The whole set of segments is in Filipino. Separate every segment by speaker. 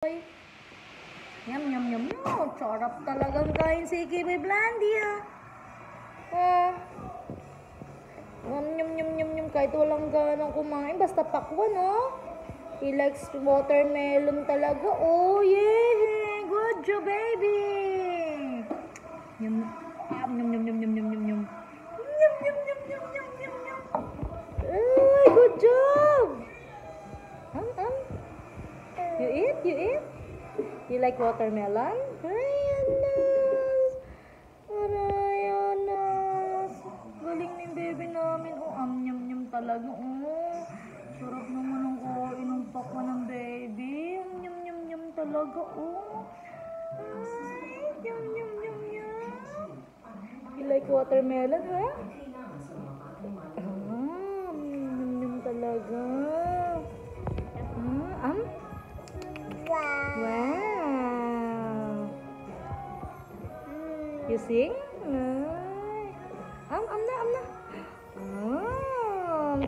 Speaker 1: Yum, yum, yum, yum. Sarap talagang kain si Kiboy Blandy, Yum, yum, yum, yum, yum. Kahit walang ganang kumain, basta pakwan, He likes watermelon talaga. Oh, yeah. Good job, baby. Yum, yum, yum, yum, yum, yum, yum, yum, yum. Yum, yum, yum, yum, yum, yum, yum. Ay, good job. You eat? You eat? You like watermelon? Ayanas! Ayanas! Galing ni baby namin. Nyam-nyam talaga. Sarap naman ang inom pakwa ng baby. Nyam-nyam-nyam talaga. Ay, nyam-nyam-nyam-nyam. You like watermelon, ha? Nyam-nyam talaga. Wow. You sing? Na.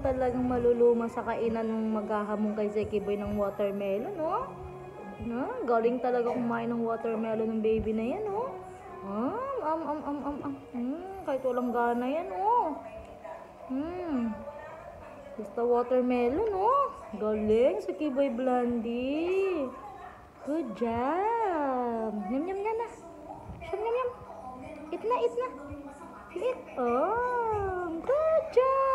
Speaker 1: Talagang maluluma sa kainan ng maghahamon kay Zeki Boy ng watermelon, galing talaga kumain ng watermelon ng baby na yan, kahit walang gana yan, basta watermelon, galing si Kiboy Blandy. Good job. Nyam nyam nyam na. Nyam nyam. Eat na. Eat. Good job.